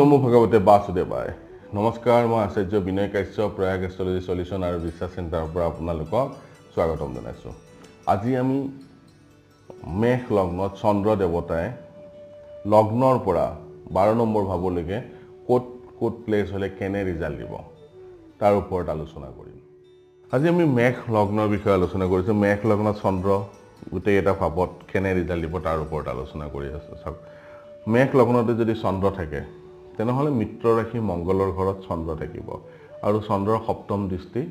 নমো ভগৱতে বাসুদেৱায়। নমস্কাৰ, মই আচাৰ্য বিনয় Kashyap, Prayag astrology solution আৰু ৰিচাৰ্চ চেণ্টাৰৰ পৰা আপোনালোকক স্বাগতম জনাইছোঁ। আজি আমি মেষ লগ্নত চন্দ্ৰ দেৱতাই লগ্নৰ পৰা 12 নম্বৰ ভাৱলৈকে ক'ত প্লেচ হ'লে কেনে ৰিজাল্ট দিব তাৰ ওপৰত আলোচনা কৰিম। আজি আমি মেষ লগ্নৰ বিষয়ে আলোচনা কৰিছোঁ। মেষ লগ্নত চন্দ্ৰ গোটেই এটা ভাৱত কেনে ৰিজাল্ট দিব তাৰ ওপৰত আলোচনা কৰি আছোঁ। চাওক, মেষ লগ্নতে যদি চন্দ্ৰ থাকে তেনেহ'লে মিত্ৰ ৰাশি মংগলৰ ঘৰত চন্দ্ৰ থাকিব আৰু চন্দ্ৰৰ সপ্তম দৃষ্টি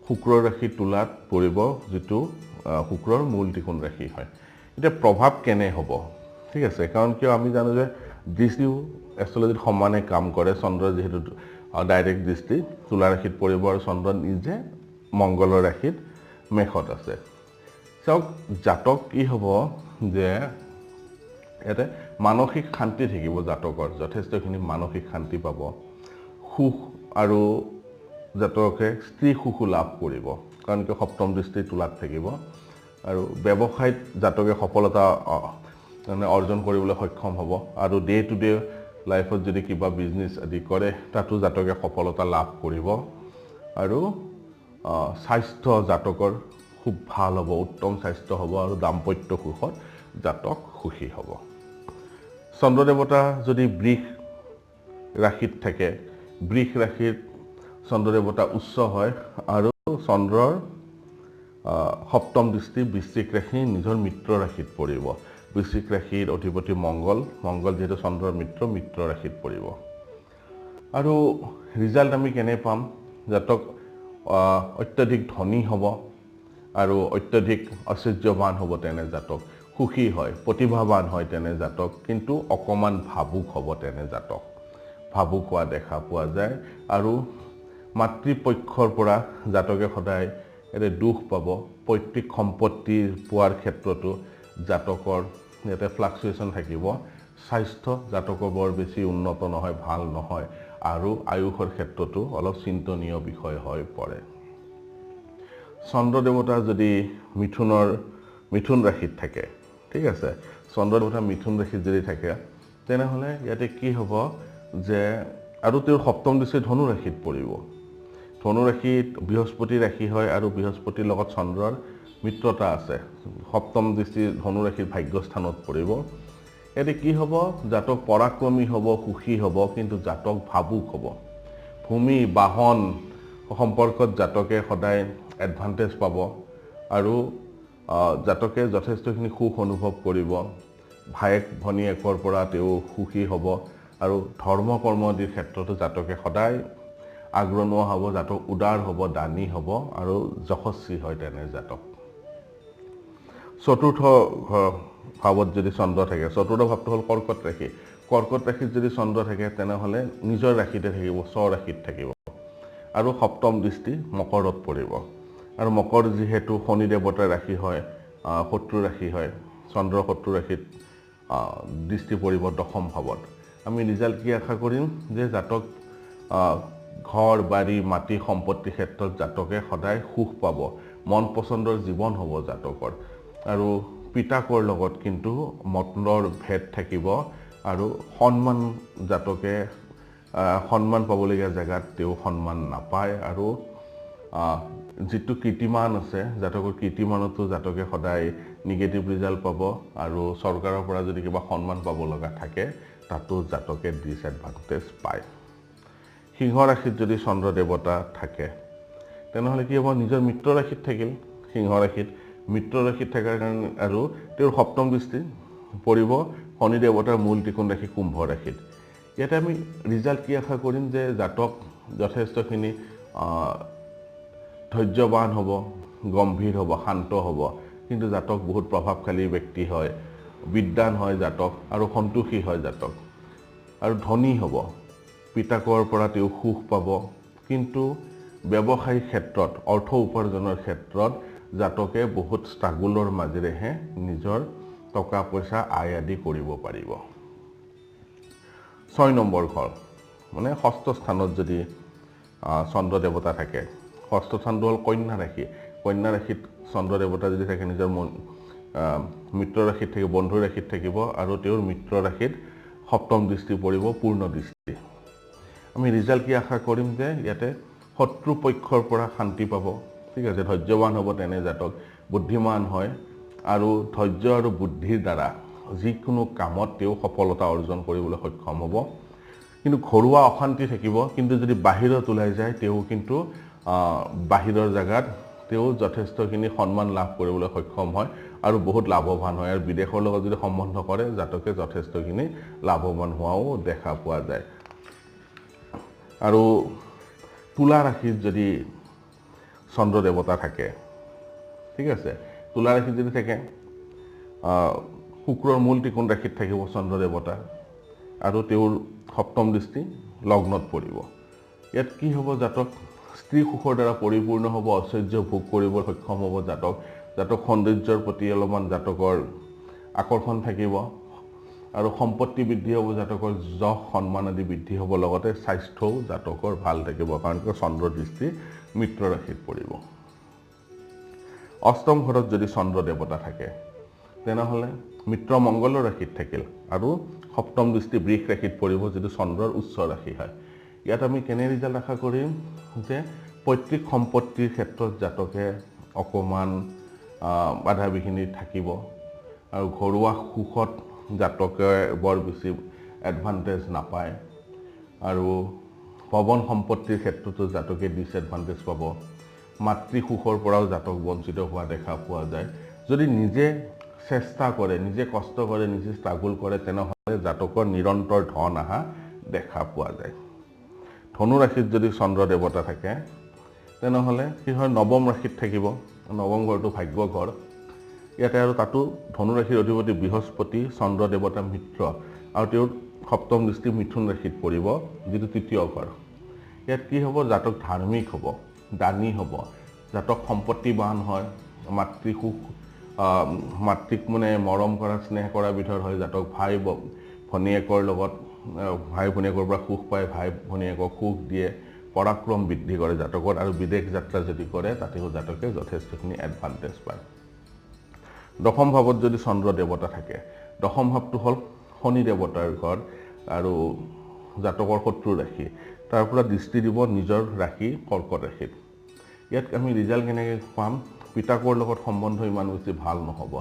শুক্ৰ ৰাশি তুলাত পৰিব, যিটো শুক্ৰৰ মূল ত্ৰিকোণ ৰাশি হয়। এতিয়া প্ৰভাৱ কেনে হ'ব, ঠিক আছে, কাৰণ কিয় আমি জানো যে দৃষ্টিও এষ্ট্ৰলজিত সমানে কাম কৰে। চন্দ্ৰৰ যিহেতু ডাইৰেক্ট দৃষ্টি তুলা ৰাশিত পৰিব আৰু চন্দ্ৰ নিজে মংগলৰ ৰাশিত মেষত আছে। চাওক, জাতক কি হ'ব যে ইয়াতে মানসিক শান্তি থাকিব। জাতকৰ যথেষ্টখিনি মানসিক শান্তি পাব, সুখ আৰু জাতকে স্ত্ৰী সুখো লাভ কৰিব, কাৰণ কিয় সপ্তম দৃষ্টি তুলাত থাকিব। আৰু ব্যৱসায়ত জাতকে সফলতা অৰ্জন কৰিবলৈ সক্ষম হ'ব আৰু ডে টু ডে লাইফত যদি কিবা বিজনেছ আদি কৰে তাতো জাতকে সফলতা লাভ কৰিব। আৰু স্বাস্থ্য জাতকৰ খুব ভাল হ'ব, উত্তম স্বাস্থ্য হ'ব আৰু দাম্পত্য সুখত জাতক সুখী হ'ব। চন্দ্ৰ দেৱতা যদি বৃষ ৰাশিত থাকে, বৃষ ৰাশিত চন্দ্ৰ দেৱতা উচ্চ হয় আৰু চন্দ্ৰৰ সপ্তম দৃষ্টি বৃশ্চিক ৰাশি নিজৰ মিত্ৰ ৰাশিত পৰিব। বৃশ্চিক ৰাশিৰ অধিপতি মংগল যিহেতু চন্দ্ৰৰ মিত্ৰ ৰাশিত পৰিব। আৰু ৰিজাল্ট আমি কেনে পাম? জাতক অত্যাধিক ধনী হ'ব আৰু অত্যাধিক ঐশ্বৰ্যৱান হ'ব তেনে জাতক, সুখী হয়, প্ৰতিভাৱান হয় তেনে জাতক, কিন্তু অকণমান ভাবুক হ'ব তেনে জাতক, ভাবুক হোৱা দেখা পোৱা যায়। আৰু মাতৃপক্ষৰ পৰা জাতকে সদায় ইয়াতে দুখ পাব। পৈতৃক সম্পত্তি পোৱাৰ ক্ষেত্ৰতো জাতকৰ ইয়াতে ফ্লাকচুৱেশ্যন থাকিব। স্বাস্থ্য জাতকৰ বৰ বেছি উন্নত নহয়, ভাল নহয় আৰু আয়ুসৰ ক্ষেত্ৰতো অলপ চিন্তনীয় বিষয় হৈ পৰে। চন্দ্ৰ দেৱতা যদি মিথুন ৰাশিত থাকে, ঠিক আছে, চন্দ্ৰ দেৱতা মিথুন ৰাশিত যদি থাকে তেনেহ'লে ইয়াতে কি হ'ব যে আৰু তেওঁৰ সপ্তম দৃষ্টি ধনু ৰাশিত পৰিব। ধনু ৰাশিত বৃহস্পতি ৰাশি হয় আৰু বৃহস্পতিৰ লগত চন্দ্ৰৰ মিত্ৰতা আছে। সপ্তম দৃষ্টি ধনু ৰাশিৰ ভাগ্যস্থানত পৰিব। ইয়াতে কি হ'ব? জাতক পৰাক্ৰমী হ'ব, সুখী হ'ব, কিন্তু জাতক ভাবুক হ'ব। ভূমি বাহন সম্পৰ্কত জাতকে সদায় এডভান্টেজ পাব আৰু জাতকে যথেষ্টখিনি সুখ অনুভৱ কৰিব। ভায়েক ভনীয়েকৰ পৰা তেওঁ সুখী হ'ব আৰু ধৰ্ম কৰ্ম আদিৰ ক্ষেত্ৰতো জাতকে সদায় আগৰণুৱা হ'ব। জাতক উদাৰ হ'ব, দানী হ'ব আৰু যশস্বী হয় তেনে জাতক। চতুৰ্থ ভাৱত যদি চন্দ্ৰ থাকে, চতুৰ্থ ভাৱটো হ'ল কৰ্কট ৰাশি। কৰ্কট ৰাশিত যদি চন্দ্ৰ থাকে তেনেহ'লে নিজৰ ৰাশিতে থাকিব, স্বৰাশিত থাকিব আৰু সপ্তম দৃষ্টি মকৰত পৰিব। আৰু মকৰ যিহেতু শনি দেৱতাৰ ৰাশি হয়, শত্ৰু ৰাশি হয়, চন্দ্ৰ শত্ৰু ৰাশিত দৃষ্টি পৰিব দশম ভাৱত। আমি ৰিজাল্ট কি আশা কৰিম যে জাতক ঘৰ বাৰী মাটি সম্পত্তিৰ ক্ষেত্ৰত জাতকে সদায় সুখ পাব, মন পচন্দৰ জীৱন হ'ব জাতকৰ। আৰু পিতাকৰ লগত কিন্তু মতৰ ভেদ থাকিব আৰু সন্মান জাতকে সন্মান পাবলগীয়া জেগাত তেওঁ সন্মান নাপায়। আৰু যিটো কীৰ্তিমান আছে জাতকৰ, কীৰ্তিমানতো জাতকে সদায় নিগেটিভ ৰিজাল্ট পাব আৰু চৰকাৰৰ পৰা যদি কিবা সন্মান পাব লগা থাকে তাতো জাতকে ডিছএডভান্টেজ পায়। সিংহ ৰাশিত যদি চন্দ্ৰ দেৱতা থাকে তেনেহ'লে কি হ'ব? নিজৰ মিত্ৰ ৰাশিত থাকিল। সিংহ ৰাশিত মিত্ৰ ৰাশিত থকাৰ কাৰণে আৰু তেওঁৰ সপ্তম দৃষ্টি পৰিব শনি দেৱতাৰ মূল ত্ৰিকোণ ৰাশি কুম্ভ ৰাশিত। ইয়াতে আমি ৰিজাল্ট কি আশা কৰিম যে জাতক যথেষ্টখিনি ধৈৰ্যৱান হ'ব, গম্ভীৰ হ'ব, শান্ত হ'ব, কিন্তু জাতক বহুত প্ৰভাৱশালী ব্যক্তি হয়, বিদ্বান হয় জাতক আৰু সন্তোষী হয় জাতক আৰু ধনী হ'ব। পিতাকৰ পৰা তেওঁ সুখ পাব, কিন্তু ব্যৱসায়িক ক্ষেত্ৰত অৰ্থ উপাৰ্জনৰ ক্ষেত্ৰত জাতকে বহুত ষ্ট্ৰাগুলৰ মাজেৰেহে নিজৰ টকা পইচা আয় আদি কৰিব পাৰিব। 6 নম্বৰ ঘৰ মানে ষষ্ঠ স্থানত যদি চন্দ্ৰ দেৱতা থাকে, ষষ্ঠ স্থানটো হ'ল কন্যা ৰাশি। কন্যা ৰাশিত চন্দ্ৰ দেৱতা যদি থাকে নিজৰ মিত্ৰ ৰাশিত থাকিব, বন্ধু ৰাশিত থাকিব আৰু তেওঁৰ মিত্ৰ ৰাশিত সপ্তম দৃষ্টি পৰিব পূৰ্ণ দৃষ্টি। আমি ৰিজাল্ট কি আশা কৰিম যে ইয়াতে শত্ৰু পক্ষৰ পৰা শান্তি পাব, ঠিক আছে, ধৈৰ্যৱান হ'ব তেনে জাতক, বুদ্ধিমান হয় আৰু ধৈৰ্য আৰু বুদ্ধিৰ দ্বাৰা যিকোনো কামত তেওঁ সফলতা অৰ্জন কৰিবলৈ সক্ষম হ'ব। কিন্তু ঘৰুৱা অশান্তি থাকিব, কিন্তু যদি বাহিৰত ওলাই যায় তেওঁ কিন্তু বাহিৰৰ জাগাত তেওঁ যথেষ্টখিনি সন্মান লাভ কৰিবলৈ সক্ষম হয় আৰু বহুত লাভৱান হয়। আৰু বিদেশৰ লগত যদি সম্বন্ধ কৰে জাতকে যথেষ্টখিনি লাভৱান হোৱাও দেখা পোৱা যায়। আৰু তুলা ৰাশিত যদি চন্দ্ৰ দেৱতা থাকে, ঠিক আছে, তুলা ৰাশিত যদি থাকে শুক্ৰৰ মূল ত্ৰিকোণ ৰাশিত থাকিব চন্দ্ৰ দেৱতা আৰু তেওঁৰ সপ্তম দৃষ্টি লগ্নত পৰিব। ইয়াত কি হ'ব, জাতক স্ত্ৰী সুখৰ দ্বাৰা পৰিপূৰ্ণ হ'ব, ঐশ্বৰ্য ভোগ কৰিবলৈ সক্ষম হ'ব জাতক। জাতক সৌন্দৰ্যৰ প্ৰতি অলপমান জাতকৰ আকৰ্ষণ থাকিব আৰু সম্পত্তি বৃদ্ধি হ'ব, জাতকৰ যশ সন্মান আদি বৃদ্ধি হ'ব। লগতে স্বাস্থ্যও জাতকৰ ভাল থাকিব, কাৰণ চন্দ্ৰ দৃষ্টি মিত্ৰ ৰাশিত পৰিব। অষ্টম ঘৰত যদি চন্দ্ৰ দেৱতা থাকে তেনেহ'লে মিত্ৰ মংগলৰ ৰাশিত থাকিল আৰু সপ্তম দৃষ্টি বৃষ ৰাশিত পৰিব, যিটো চন্দ্ৰৰ উচ্চ ৰাশি হয়। ইয়াত আমি কেনে ৰিজাল্ট আশা কৰিম যে পৈতৃক সম্পত্তিৰ ক্ষেত্ৰত জাতকে অকণমান বাধা বিঘিনি থাকিব আৰু ঘৰুৱা সুখত জাতকে বৰ বেছি এডভান্টেজ নাপায় আৰু পৱন সম্পত্তিৰ ক্ষেত্ৰতো জাতকে ডিছএডভান্টেজ পাব। মাতৃ সুখৰ পৰাও জাতক বঞ্চিত হোৱা দেখা পোৱা যায়। যদি নিজে চেষ্টা কৰে, নিজে কষ্ট কৰে, নিজে ষ্ট্ৰাগল কৰে তেনেহ'লে জাতকৰ নিৰন্তৰ ধন অহা দেখা পোৱা যায়। ধনু ৰাশিত যদি চন্দ্ৰ দেৱতা থাকে তেনেহ'লে কি হয়, নৱম ৰাশিত থাকিব। নৱম ঘৰটো ভাগ্য ঘৰ। ইয়াতে আৰু তাতো ধনু ৰাশিৰ অধিপতি বৃহস্পতি চন্দ্ৰ দেৱতা মিত্ৰ আৰু তেওঁৰ সপ্তম দৃষ্টি মিথুন ৰাশিত পৰিব, যিটো তৃতীয় ঘৰ। ইয়াত কি হ'ব, জাতক ধাৰ্মিক হ'ব, দানী হ'ব, জাতক সম্পত্তিবান হয়, মাতৃক মানে মৰম কৰা স্নেহ কৰা বিধৰ হয়। জাতক ভাই ভনীয়েকৰ লগত ভাই ভনীয়েকৰ পৰা সুখ পায়, ভাই ভনীয়েকক সুখ দিয়ে, পৰাক্ৰম বৃদ্ধি কৰে জাতকৰ। আৰু বিদেশ যাত্ৰা যদি কৰে তাতেও জাতকে যথেষ্টখিনি এডভান্টেজ পায়। দশম ভাৱত যদি চন্দ্ৰ দেৱতা থাকে, দশম ভাৱটো হ'ল শনি দেৱতাৰ ঘৰ আৰু জাতকৰ শত্ৰু ৰাশি, তাৰ পৰা দৃষ্টি দিব নিজৰ ৰাশি কৰ্কট ৰাশিত। ইয়াত আমি ৰিজাল্ট কেনেকৈ পাম, পিতাকৰ লগত সম্বন্ধ ইমান বেছি ভাল নহ'ব,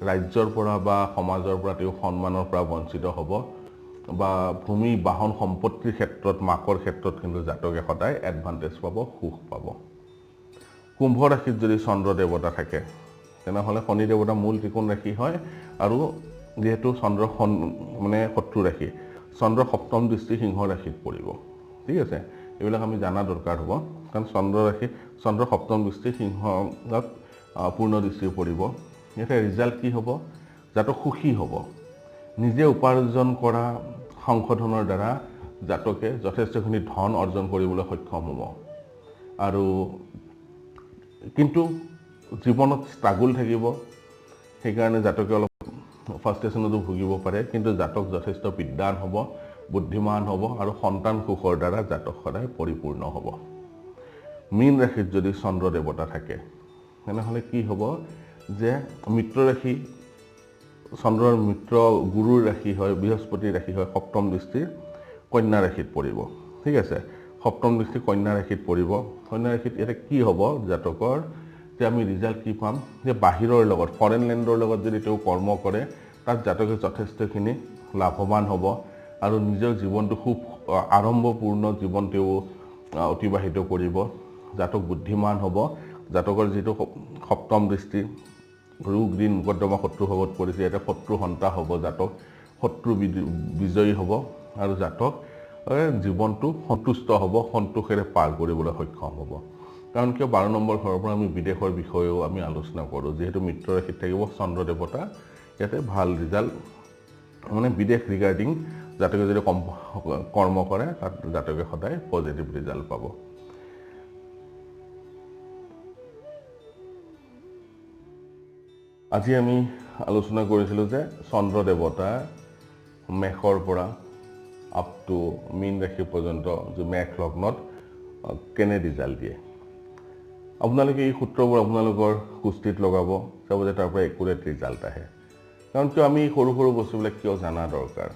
ৰাজ্যৰ পৰা বা সমাজৰ পৰা তেওঁ সন্মানৰ পৰা বঞ্চিত হ'ব বা ভূমি বাহন সম্পত্তিৰ ক্ষেত্ৰত মাকৰ ক্ষেত্ৰত কিন্তু জাতকে সদায় এডভান্টেজ পাব, সুখ পাব। কুম্ভ ৰাশিত যদি চন্দ্ৰ দেৱতা থাকে তেনেহ'লে শনি দেৱতা মূল ত্ৰিকোণ ৰাশি হয় আৰু যিহেতু চন্দ্ৰ মানে শত্ৰু ৰাশি, চন্দ্ৰ সপ্তম দৃষ্টি সিংহ ৰাশিত পৰিব, ঠিক আছে। এইবিলাক আমি জানা দৰকাৰ হ'ব, কাৰণ চন্দ্ৰ সপ্তম দৃষ্টি সিংহত পূৰ্ণ দৃষ্টি পৰিব। ইয়াতে ৰিজাল্ট কি হ'ব, জাতক সুখী হ'ব, নিজে উপাৰ্জন কৰা সংশোধনৰ দ্বাৰা জাতকে যথেষ্টখিনি ধন অৰ্জন কৰিবলৈ সক্ষম হ'ব। আৰু কিন্তু জীৱনত ষ্ট্ৰাগল থাকিব, সেইকাৰণে জাতকে অলপ ফ্ৰাষ্ট্ৰেশ্যনতো ভুগিব পাৰে, কিন্তু জাতক যথেষ্ট বিদ্বান হ'ব, বুদ্ধিমান হ'ব আৰু সন্তান সুখৰ দ্বাৰা জাতক সদায় পৰিপূৰ্ণ হ'ব। মীন ৰাশিত যদি চন্দ্ৰ দেৱতা থাকে তেনেহ'লে কি হ'ব যে মিত্ৰ ৰাশি, চন্দ্ৰৰ মিত্ৰ গুৰুৰ ৰাশি হয়, বৃহস্পতিৰ ৰাশি হয়, সপ্তম দৃষ্টি কন্যা ৰাশিত পৰিব, ঠিক আছে। সপ্তম দৃষ্টি কন্যা ৰাশিত পৰিব। কন্যা ৰাশিত ইয়াতে কি হ'ব জাতকৰ, যে আমি ৰিজাল্ট কি পাম, যে বাহিৰৰ লগত ফৰেন লেণ্ডৰ লগত যদি তেওঁ কৰ্ম কৰে তাত জাতকে যথেষ্টখিনি লাভৱান হ'ব আৰু নিজৰ জীৱনটো খুব আড়ম্বৰপূৰ্ণ জীৱন তেওঁ অতিবাহিত কৰিব। জাতক বুদ্ধিমান হ'ব, জাতকৰ যিটো সপ্তম দৃষ্টি ৰোগ ঋণ মোকদ্দমা শত্ৰু ভাৱত পৰিছে, ইয়াতে শত্ৰু সন্তা হ'ব, জাতক শত্ৰু বিজয়ী হ'ব আৰু জাতক জীৱনটো সন্তুষ্ট হ'ব, সন্তোষেৰে পাৰ কৰিবলৈ সক্ষম হ'ব। কাৰণ কিয় 12 নম্বৰ ঘৰৰ পৰা আমি বিদেশৰ বিষয়েও আমি আলোচনা কৰোঁ, যিহেতু মিত্ৰ ৰাশিত থাকিব চন্দ্ৰ দেৱতা, ইয়াতে ভাল ৰিজাল্ট মানে বিদেশ ৰিগাৰ্ডিং জাতকে যদি কৰ্ম কৰে তাত জাতকে সদায় পজিটিভ ৰিজাল্ট পাব। আজি আমি আলোচনা কৰিছিলোঁ যে চন্দ্ৰ দেৱতা মেষৰ পৰা আপ টু মীন ৰাশি পৰ্যন্ত যে মেষ লগ্নত কেনে ৰিজাল্ট দিয়ে। আপোনালোকে এই সূত্ৰবোৰ আপোনালোকৰ কুস্তিত লগাব, চাব যে তাৰ পৰা একুৰেট ৰিজাল্ট আহে। কাৰণ কিয় আমি সৰু সৰু বস্তুবিলাক কিয় জানা দৰকাৰ,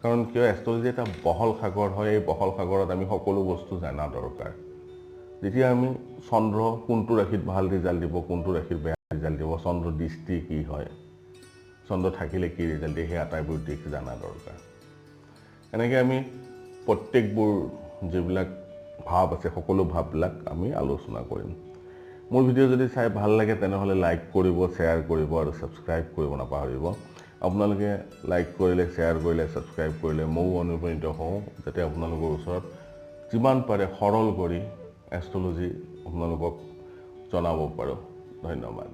কাৰণ কিয় এষ্ট্ৰলজি এটা বহল সাগৰ হয় এই বহল সাগৰত আমি সকলো বস্তু জানা দৰকাৰ যেতিয়া আমি চন্দ্ৰ কোনটো ৰাশিত ভাল ৰিজাল্ট দিব কোনটো ৰাশিত বেয়া ৰিজাল্ট দিব চন্দ্ৰ দৃষ্টি কি হয় চন্দ্ৰ থাকিলে কি ৰিজাল্ট দিয়ে সেই আটাইবোৰ দিশ জানা দৰকাৰ এনেকৈ আমি প্ৰত্যেকবোৰ যিবিলাক ভাৱ আছে সকলো ভাৱবিলাক আমি আলোচনা কৰিম মোৰ ভিডিঅ' যদি চাই ভাল লাগে তেনেহ'লে লাইক কৰিব শ্বেয়াৰ কৰিব আৰু ছাবস্ক্ৰাইব কৰিব নাপাহৰিব আপোনালোকে লাইক কৰিলে শ্বেয়াৰ কৰিলে ছাবস্ক্ৰাইব কৰিলে ময়ো অনুপ্ৰাণিত হওঁ যাতে আপোনালোকৰ ওচৰত যিমান পাৰে সৰল কৰি এষ্ট্ৰলজি আপোনালোকক জনাব পাৰোঁ ধন্যবাদ